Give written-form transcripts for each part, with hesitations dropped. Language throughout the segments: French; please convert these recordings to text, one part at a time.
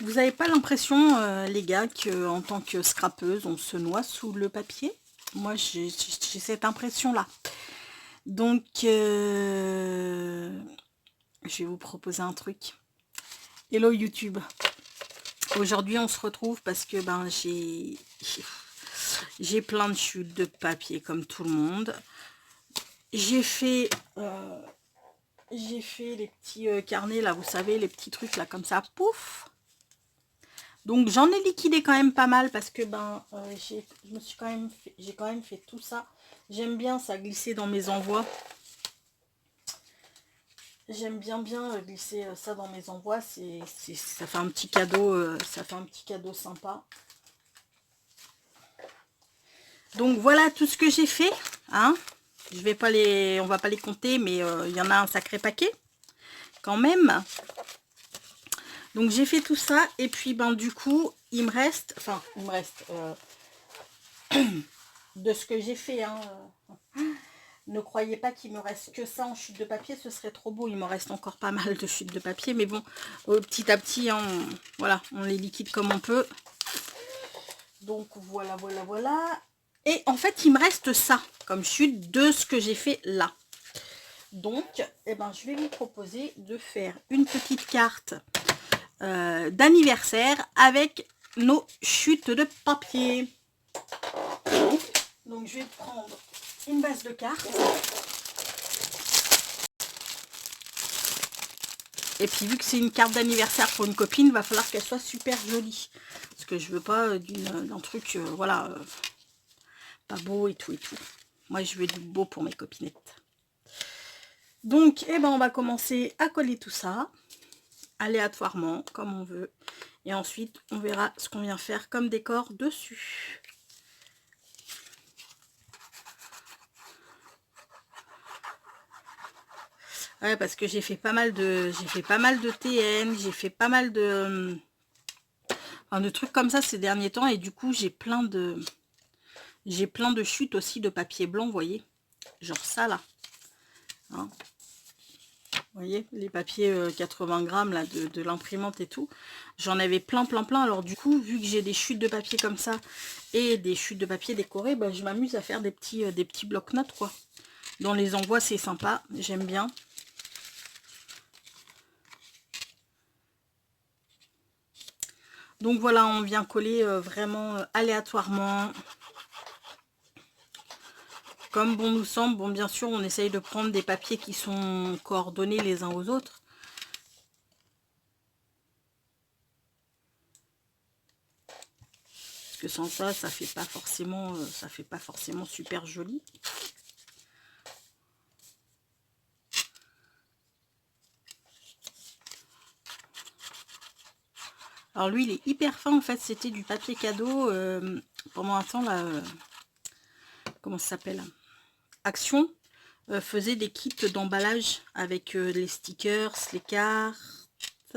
Vous n'avez pas l'impression, les gars, qu'en tant que scrapeuse, on se noie sous le papier? Moi, j'ai cette impression-là. Donc, je vais vous proposer un truc. Hello YouTube. Aujourd'hui, on se retrouve parce que ben j'ai plein de chutes de papier comme tout le monde. J'ai fait les petits carnets là, vous savez, les petits trucs là comme ça, pouf. Donc j'en ai liquidé quand même pas mal parce que ben j'ai quand même fait tout ça. J'aime bien ça glisser dans mes envois. J'aime bien glisser ça dans mes envois. Ça fait un petit cadeau, ça fait un petit cadeau sympa. Donc voilà tout ce que j'ai fait, hein. On va pas les compter, mais il y en a un sacré paquet quand même. Donc j'ai fait tout ça et puis ben du coup il me reste de ce que j'ai fait, hein. Ne croyez pas qu'il me reste que ça en chute de papier, ce serait trop beau. Il me reste encore pas mal de chutes de papier, mais bon, petit à petit, hein, voilà, on les liquide comme on peut. Donc voilà. Et en fait, il me reste ça comme chute de ce que j'ai fait là. Donc, eh ben, je vais vous proposer de faire une petite carte d'anniversaire avec nos chutes de papier. Donc, je vais prendre une base de cartes. Et puis vu que c'est une carte d'anniversaire pour une copine, il va falloir qu'elle soit super jolie. Parce que je veux pas d'un truc, voilà, pas beau et tout. Moi, je veux du beau pour mes copinettes. Donc, eh ben, on va commencer à coller tout ça, aléatoirement, comme on veut. Et ensuite, on verra ce qu'on vient faire comme décor dessus. Ouais, parce que j'ai fait pas mal de TN, j'ai fait pas mal de trucs comme ça ces derniers temps, et du coup j'ai plein de chutes aussi de papier blanc, vous voyez, genre ça là, hein. Vous voyez les papiers 80 grammes là de l'imprimante et tout, j'en avais plein. Alors du coup, vu que j'ai des chutes de papier comme ça et des chutes de papier décorées, bah, je m'amuse à faire des petits blocs-notes quoi. Dans les envois, c'est sympa, j'aime bien. Donc voilà, on vient coller vraiment aléatoirement, comme bon nous semble. Bon, bien sûr, on essaye de prendre des papiers qui sont coordonnés les uns aux autres. Parce que sans ça, ça fait pas forcément super joli. Alors lui, il est hyper fin en fait. C'était du papier cadeau pendant un temps là. Comment ça s'appelle? Action faisait des kits d'emballage avec les stickers, les cartes.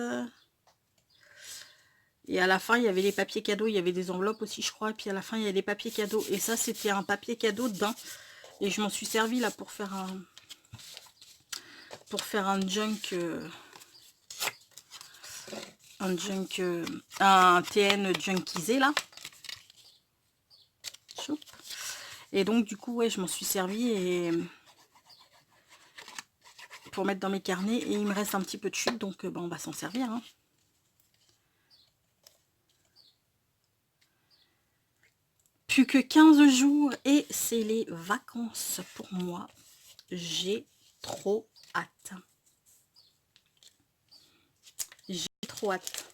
Et à la fin, il y avait les papiers cadeaux. Il y avait des enveloppes aussi, je crois. Et puis à la fin, il y a des papiers cadeaux. Et ça, c'était un papier cadeau d'un. Et je m'en suis servi là pour faire un junk. Un TN junkisé là. Choup. Et donc du coup, ouais, je m'en suis servi et pour mettre dans mes carnets. Et il me reste un petit peu de chute, donc on va s'en servir, hein. Plus que 15 jours et c'est les vacances pour moi. J'ai trop hâte. J'ai trop hâte.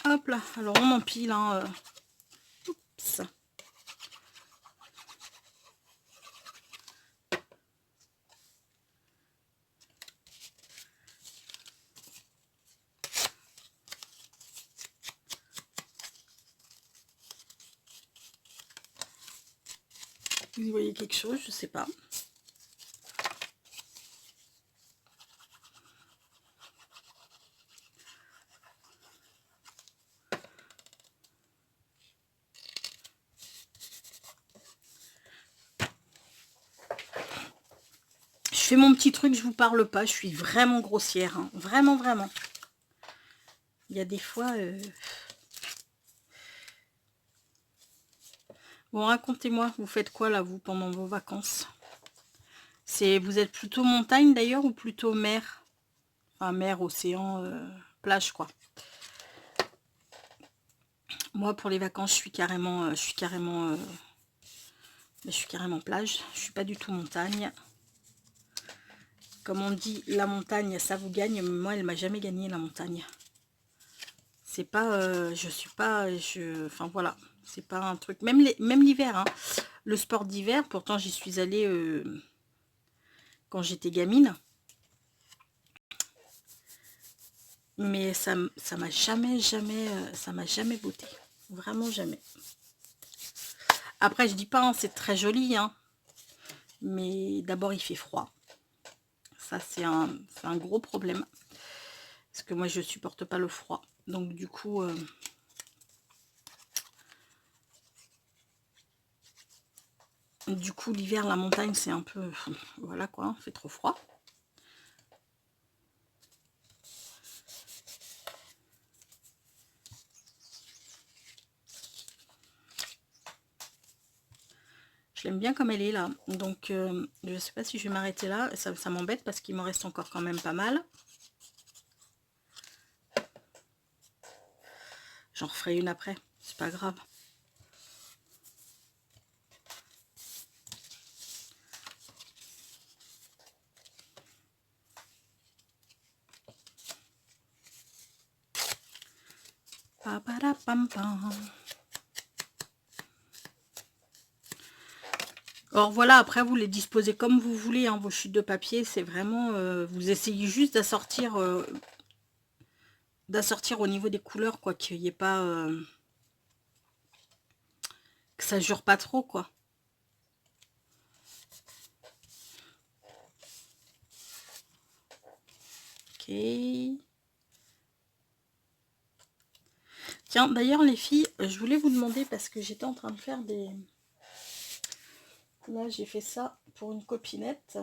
Hop là, alors on empile, hein. Oups. Vous voyez quelque chose, je sais pas. fais mon petit truc, je vous parle pas. Je suis vraiment grossière. Hein. Vraiment, vraiment. Il y a des fois... Bon, racontez-moi, vous faites quoi là, vous, pendant vos vacances? Vous êtes plutôt montagne d'ailleurs ou plutôt mer? Enfin, mer, océan, plage, quoi. Moi, pour les vacances, je suis carrément plage. Je suis pas du tout montagne. Comme on dit, la montagne, ça vous gagne. Mais moi, elle m'a jamais gagné, la montagne. C'est pas... je suis pas... enfin, voilà. C'est pas un truc... Même l'hiver, hein. Le sport d'hiver, pourtant, j'y suis allée quand j'étais gamine. Mais ça m'a jamais botté. Vraiment jamais. Après, je dis pas, hein, c'est très joli, hein. Mais d'abord, il fait froid. Ça, c'est un gros problème. Parce que moi, je supporte pas le froid. Donc, du coup... l'hiver, la montagne, c'est un peu... Voilà, quoi, hein, fait trop froid. Je l'aime bien comme elle est, là. Donc, je sais pas si je vais m'arrêter là. Ça m'embête parce qu'il me reste encore quand même pas mal. J'en referai une après. C'est pas grave. Alors voilà, après vous les disposez comme vous voulez, hein, vos chutes de papier, c'est vraiment, vous essayez juste d'assortir au niveau des couleurs, quoi, qu'il n'y ait pas, que ça jure pas trop, quoi. Ok. Tiens, d'ailleurs les filles, je voulais vous demander, parce que j'étais en train de faire des... Là, j'ai fait ça pour une copinette.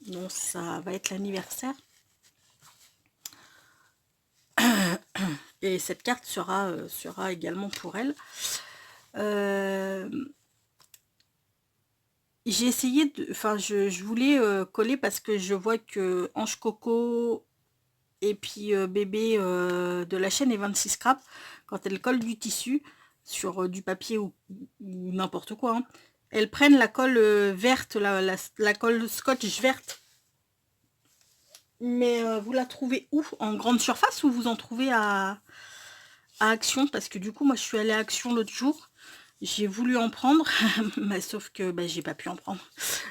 Donc, ça va être l'anniversaire. Et cette carte sera également pour elle. J'ai essayé de... Enfin, je voulais coller parce que je vois que Ange Coco et puis bébé de la chaîne et 26 scrap, quand elles collent du tissu sur du papier ou n'importe quoi, hein, elles prennent la colle verte, la colle scotch verte. Mais vous la trouvez où? En grande surface ou vous en trouvez à Action? Parce que du coup, moi, je suis allée à Action l'autre jour. J'ai voulu en prendre, mais sauf que bah, j'ai pas pu en prendre.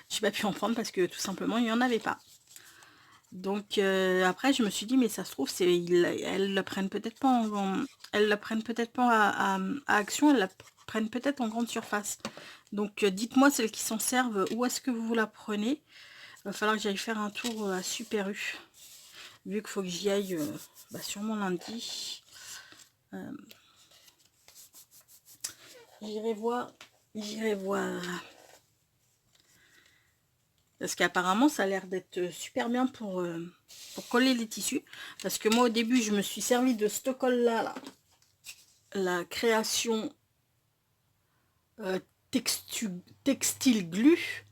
J'ai pas pu en prendre parce que tout simplement, il n'y en avait pas. Donc après, je me suis dit, mais ça se trouve, elles la prennent peut-être pas elles la prennent peut-être pas à Action, elles la prennent peut-être en grande surface. Donc dites-moi celles qui s'en servent, où est-ce que vous la prenez? Il va falloir que j'aille faire un tour à Super U. Vu qu'il faut que j'y aille sûrement lundi. J'irai voir. Parce qu'apparemment, ça a l'air d'être super bien pour coller les tissus. Parce que moi, au début, je me suis servi de ce colle-là, la création textile glu.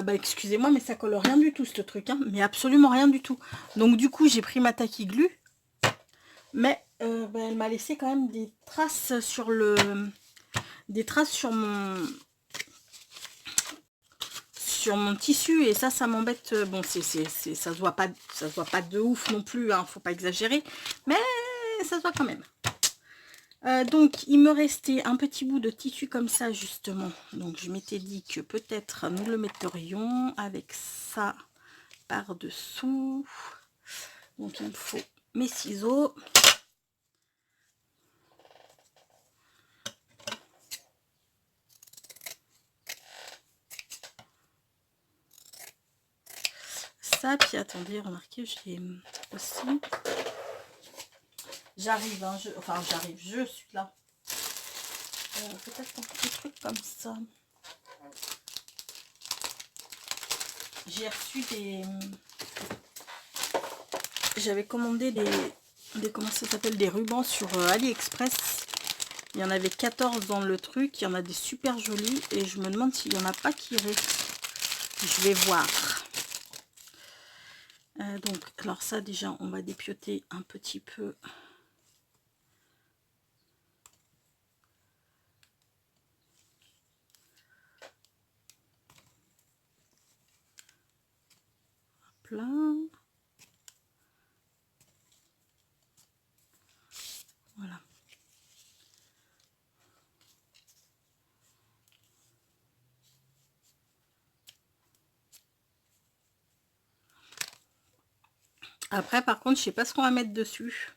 Excusez-moi, mais ça colle rien du tout, ce truc. Hein, mais absolument rien du tout. Donc, du coup, j'ai pris ma tacky glu. Mais elle m'a laissé quand même des traces sur mon tissu, et ça m'embête. Bon, ça se voit pas de ouf non plus, hein, faut pas exagérer, mais ça se voit quand même. Donc il me restait un petit bout de tissu comme ça justement, donc je m'étais dit que peut-être nous le metterions avec ça par dessous. Donc il me faut mes ciseaux. Ça, puis attendez, remarquez, j'ai aussi... J'arrive, hein, je suis là. Peut-être un petit truc comme ça. j'ai reçu des... J'avais commandé des comment ça s'appelle, des rubans sur AliExpress. Il y en avait 14 dans le truc. Il y en a des super jolis. Et je me demande s'il n'y en a pas qui restent. Je vais voir. Donc, alors ça déjà, on va dépioter un petit peu. Hop là. Voilà. Après, par contre, je sais pas ce qu'on va mettre dessus.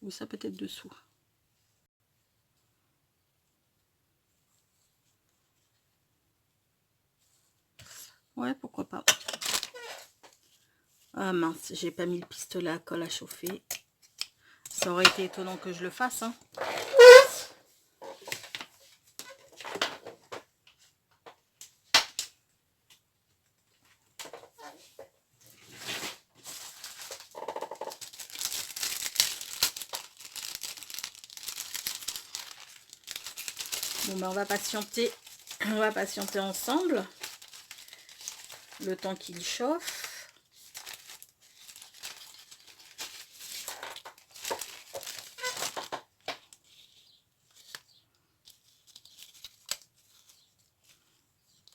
Ou ça peut-être dessous. Ouais, pourquoi pas. Ah mince, j'ai pas mis le pistolet à colle à chauffer. Ça aurait été étonnant que je le fasse, hein. Bon ben on va patienter ensemble le temps qu'il chauffe.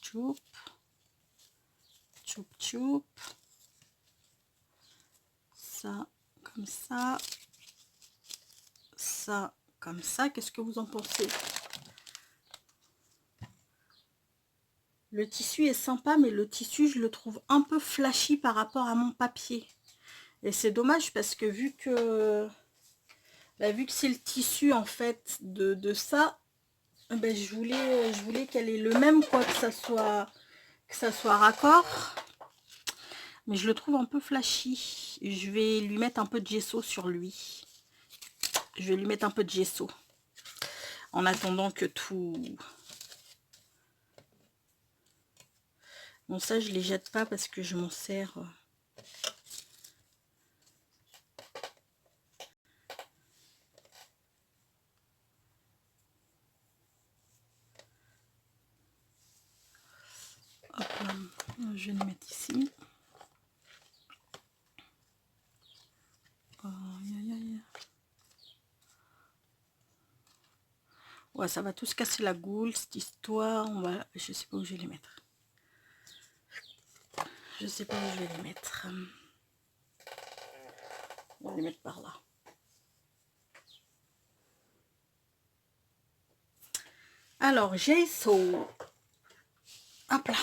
Choup, choup, choup. Ça comme ça, ça comme ça. Qu'est-ce que vous en pensez? Le tissu est sympa, mais le tissu, je le trouve un peu flashy par rapport à mon papier. Et c'est dommage parce que vu que c'est le tissu en fait de ça, ben, je voulais qu'elle ait le même, quoi, que ça soit raccord. Mais je le trouve un peu flashy. Je vais lui mettre un peu de gesso sur lui. Je vais lui mettre un peu de gesso. En attendant que tout... Bon, ça, je les jette pas parce que je m'en sers. Hop là. Je vais les mettre ici. Aïe, aïe, aïe. Ouais, ça va tous casser la goule, cette histoire. On va... Je sais pas où je vais les mettre. Je sais pas où je vais les mettre. On va les mettre par là. Alors, gesso. Hop là.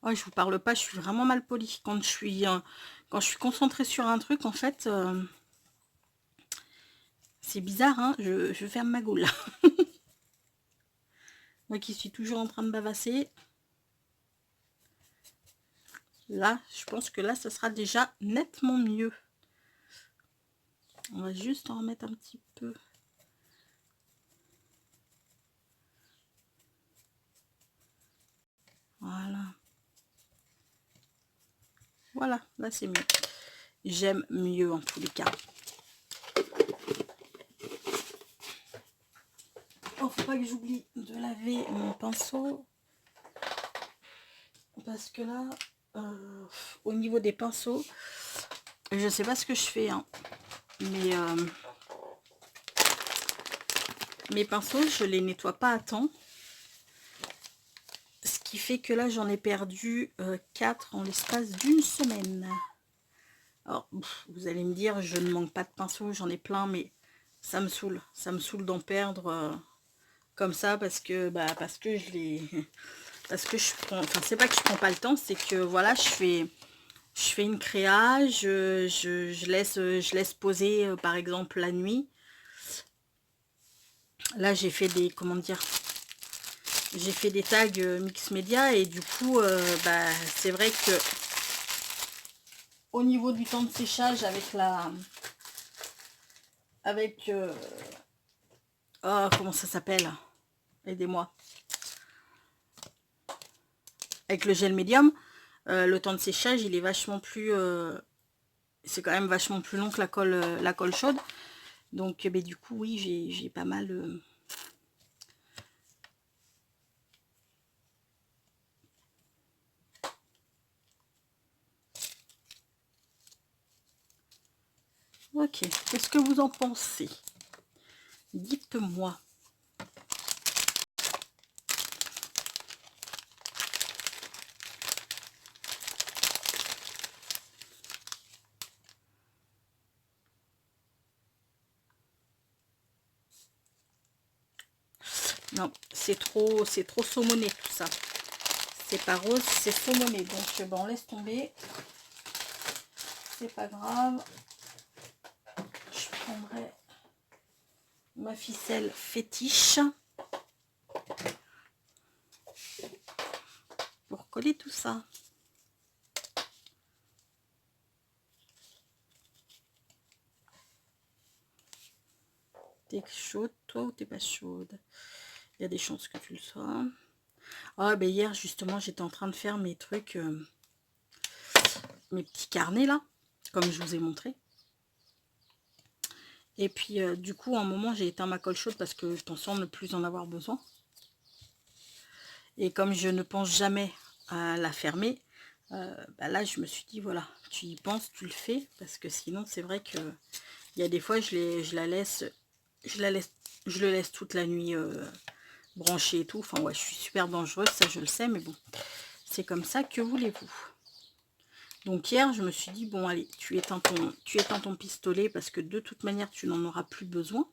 Ouais, je vous parle pas, je suis vraiment mal polie. Quand je suis concentrée sur un truc, en fait, c'est bizarre, hein, je ferme ma goule. Moi qui suis toujours en train de bavasser. Là, je pense que là, ça sera déjà nettement mieux. On va juste en remettre un petit peu. Voilà. Voilà, là c'est mieux. J'aime mieux en tous les cas. Oh, faut pas que j'oublie de laver mon pinceau. Parce que là, au niveau des pinceaux, je sais pas ce que je fais, hein, mais mes pinceaux, je les nettoie pas à temps. Ce qui fait que là, j'en ai perdu 4 en l'espace d'une semaine. Alors, vous allez me dire, je ne manque pas de pinceaux, j'en ai plein, mais ça me saoule d'en perdre comme ça parce que je les parce que je prends, enfin c'est pas que je prends pas le temps, c'est que voilà, je fais une créa, je laisse poser par exemple la nuit. Là j'ai fait des, comment dire, j'ai fait des tags mix média et du coup c'est vrai que au niveau du temps de séchage avec la oh, comment ça s'appelle, aidez-moi, avec le gel médium, le temps de séchage il est vachement plus c'est quand même vachement plus long que la colle chaude. Donc du coup oui, j'ai pas mal ok, qu'est-ce que vous en pensez? Dites-moi. Non, c'est trop saumonné tout ça. C'est pas rose, c'est saumonné. Donc bon, on laisse tomber. C'est pas grave. Je prendrai ma ficelle fétiche pour coller tout ça. T'es chaude toi ou t'es pas chaude? Il y a des chances que tu le sois. Ah ben hier justement j'étais en train de faire mes trucs, mes petits carnets là, comme je vous ai montré. Et puis du coup à un moment j'ai éteint ma colle chaude parce que je pensais ne plus en avoir besoin. Et comme je ne pense jamais à la fermer, là je me suis dit voilà, tu y penses, tu le fais, parce que sinon c'est vrai que il y a des fois je le laisse toute la nuit branchée et tout. Enfin ouais, je suis super dangereuse, ça je le sais, mais bon, c'est comme ça, que voulez-vous. Donc hier je me suis dit bon allez, tu éteins ton pistolet parce que de toute manière tu n'en auras plus besoin.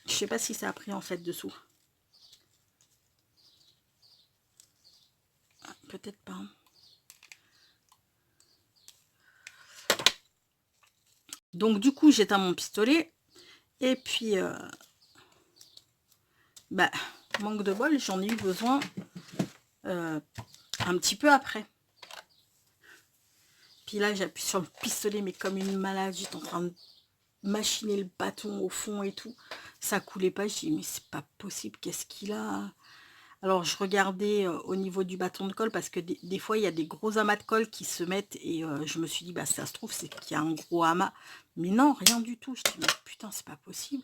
Je sais pas si ça a pris en fait dessous. Ah, peut-être pas. Donc du coup j'éteins mon pistolet. Et puis manque de bol, j'en ai eu besoin un petit peu après. Puis là j'appuie sur le pistolet mais comme une malade, j'étais en train de machiner le bâton au fond et tout. Ça coulait pas, je dis mais c'est pas possible, qu'est-ce qu'il a? Alors je regardais au niveau du bâton de colle parce que des fois il y a des gros amas de colle qui se mettent et je me suis dit bah ça se trouve c'est qu'il y a un gros amas. Mais non, rien du tout. Je dis mais putain c'est pas possible.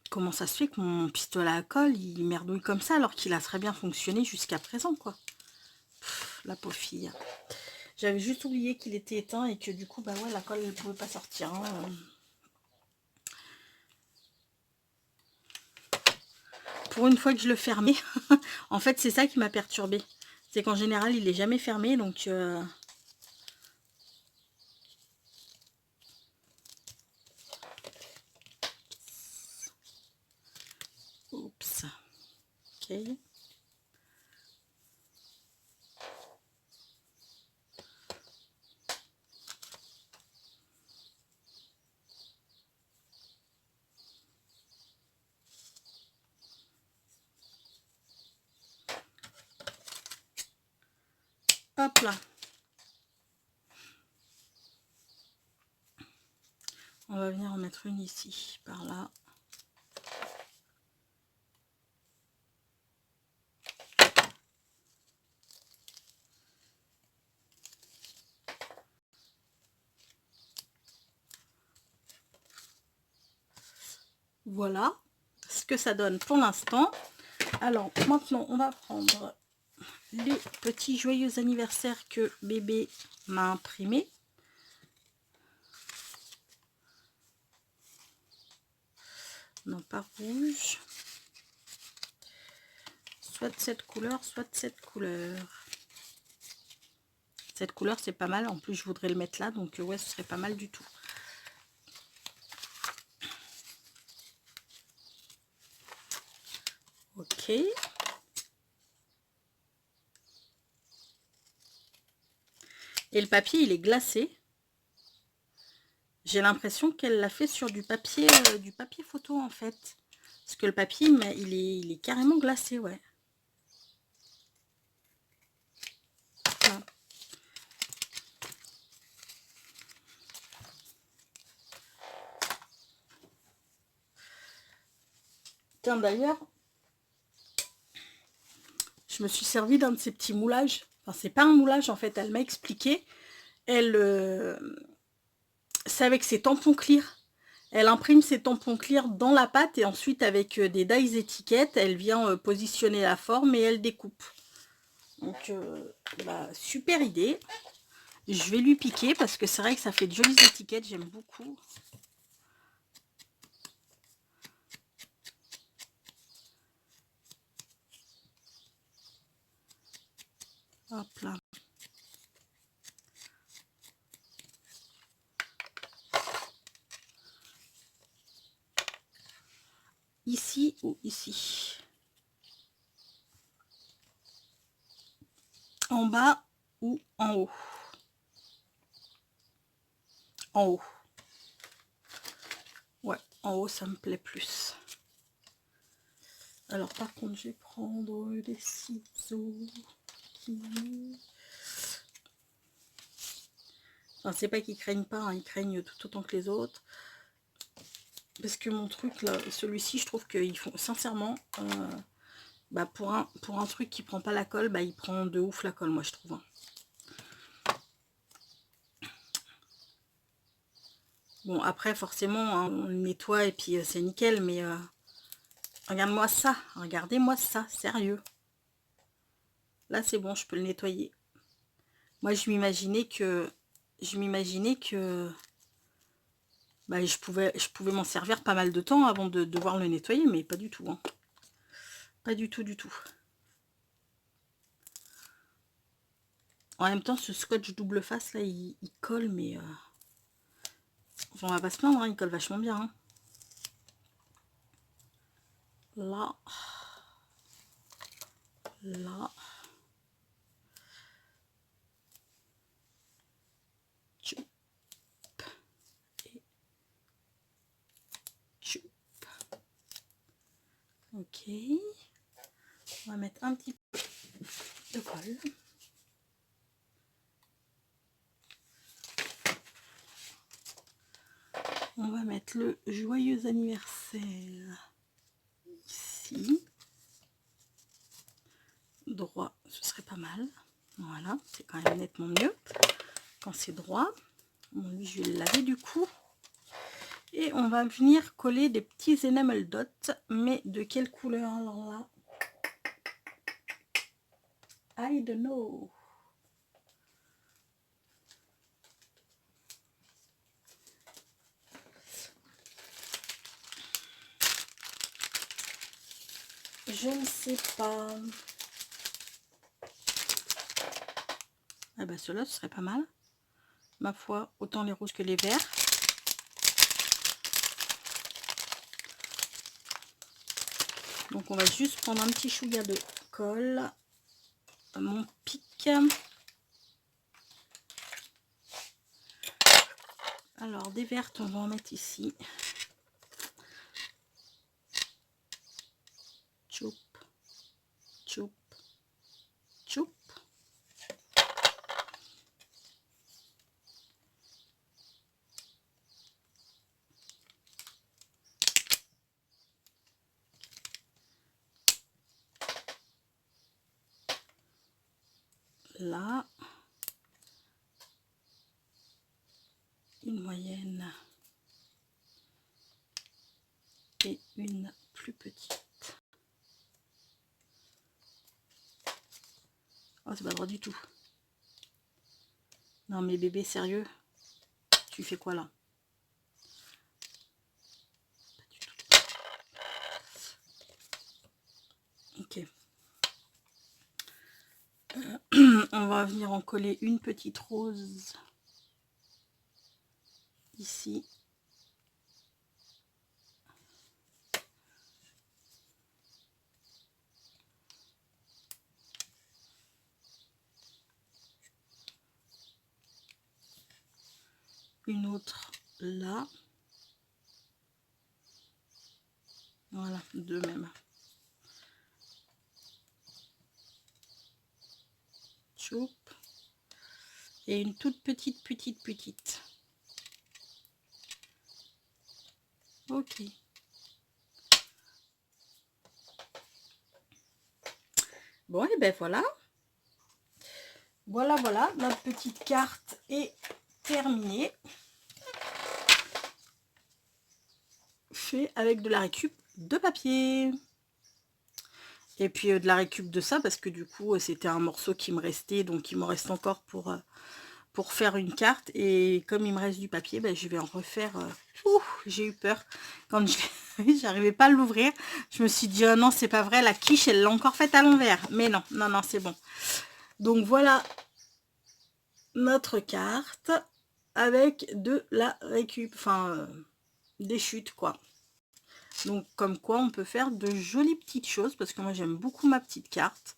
Comment ça se fait que mon pistolet à colle il merdouille comme ça alors qu'il a très bien fonctionné jusqu'à présent quoi. Pff, la pauvre fille. J'avais juste oublié qu'il était éteint et que du coup bah ouais la colle elle pouvait pas sortir. Hein. Pour une fois que je le fermais, en fait c'est ça qui m'a perturbée. C'est qu'en général il est jamais fermé donc oups. Ok. Hop là. On va venir en mettre une ici, par là. Voilà ce que ça donne pour l'instant. Alors maintenant on va prendre les petits joyeux anniversaires que bébé m'a imprimé. Non pas rouge. Soit de cette couleur, soit de cette couleur. Cette couleur, c'est pas mal. En plus, je voudrais le mettre là. Donc, ouais, ce serait pas mal du tout. Ok. Et le papier, il est glacé. J'ai l'impression qu'elle l'a fait sur du papier photo, en fait. Parce que le papier, il est carrément glacé, ouais. Voilà. Tiens, d'ailleurs, je me suis servi d'un de ces petits moulages. Enfin, c'est pas un moulage, en fait. Elle m'a expliqué. Elle... c'est avec ses tampons clear. Elle imprime ses tampons clear dans la pâte et ensuite avec des dies étiquettes, elle vient positionner la forme et elle découpe. Donc, bah, super idée. Je vais lui piquer parce que c'est vrai que ça fait de jolies étiquettes, j'aime beaucoup. Hop là. Ici ou ici? En bas ou en haut? En haut. Ouais, en haut, ça me plaît plus. Alors, par contre, je vais prendre des ciseaux qui... Enfin, c'est pas qu'ils craignent pas, hein, ils craignent tout autant que les autres. Parce que mon truc, là, celui-ci, je trouve qu'ils font, sincèrement, bah pour un truc qui prend pas la colle, bah il prend de ouf la colle, moi, je trouve. Hein. Bon, après, forcément, hein, on le nettoie et puis c'est nickel, mais regarde-moi ça, regardez-moi ça, sérieux. Là, c'est bon, je peux le nettoyer. Moi, je m'imaginais que bah, je pouvais m'en servir pas mal de temps avant de devoir le nettoyer, mais pas du tout. Hein. Pas du tout, du tout. En même temps, ce scotch double face, là, il colle, mais... Enfin, on va pas se plaindre, hein, il colle vachement bien. Hein. Là. Là. Tchoup. Et tchoup. Ok. On va mettre un petit peu de colle. On va mettre le joyeux anniversaire ici. Droit, ce serait pas mal. Voilà, c'est quand même nettement mieux quand c'est droit. Bon, lui, je vais le laver du coup. Et on va venir coller des petits enamel dots. Mais de quelle couleur alors là? I don't know. Je ne sais pas. Ah bah ceux-là, ce serait pas mal. Ma foi, autant les rouges que les verts. Donc on va juste prendre un petit chouïa de colle. Mon pic. Alors des vertes, on va en mettre ici. Choup, choup, choup. Là, une moyenne et une plus petite. Oh, c'est pas droit du tout. Non mais bébé, sérieux, tu fais quoi là? Pas du tout. Ok. On va venir en coller une petite rose ici. Une autre là. Voilà, deux même. Choup. Et une toute petite. Ok. Bon, et ben voilà. Voilà, notre petite carte est terminée. Fait avec de la récup de papier. Et puis de la récup de ça, parce que du coup, c'était un morceau qui me restait, donc il me reste encore pour faire une carte. Et comme il me reste du papier, ben, je vais en refaire. J'ai eu peur. Quand j'arrivais pas à l'ouvrir, je me suis dit, oh non, c'est pas vrai, la quiche, elle l'a encore faite à l'envers. Mais non, c'est bon. Donc voilà notre carte avec de la récup, enfin des chutes quoi. Donc comme quoi on peut faire de jolies petites choses, parce que moi j'aime beaucoup ma petite carte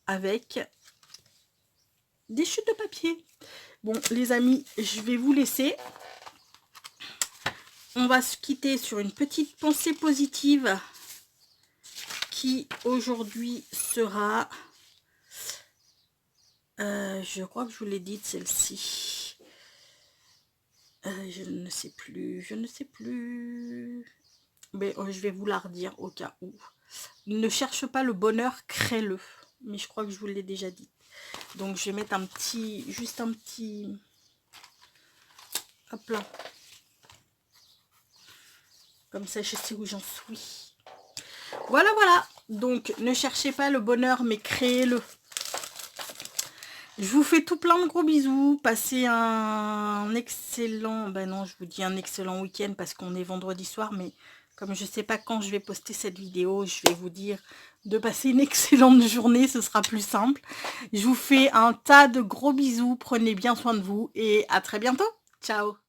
avec des chutes de papier. Bon les amis, je vais vous laisser. On va se quitter sur une petite pensée positive qui aujourd'hui sera... je crois que je vous l'ai dit, celle-ci. Je ne sais plus. Mais je vais vous la redire au cas où. Ne cherche pas le bonheur, crée-le. Mais je crois que je vous l'ai déjà dit. Donc je vais mettre juste un petit... Hop là. Comme ça, je sais où j'en suis. Voilà. Donc, ne cherchez pas le bonheur, mais créez-le. Je vous fais tout plein de gros bisous. Passez un excellent... Ben non, je vous dis un excellent week-end parce qu'on est vendredi soir. Mais comme je ne sais pas quand je vais poster cette vidéo, je vais vous dire de passer une excellente journée. Ce sera plus simple. Je vous fais un tas de gros bisous. Prenez bien soin de vous et à très bientôt. Ciao.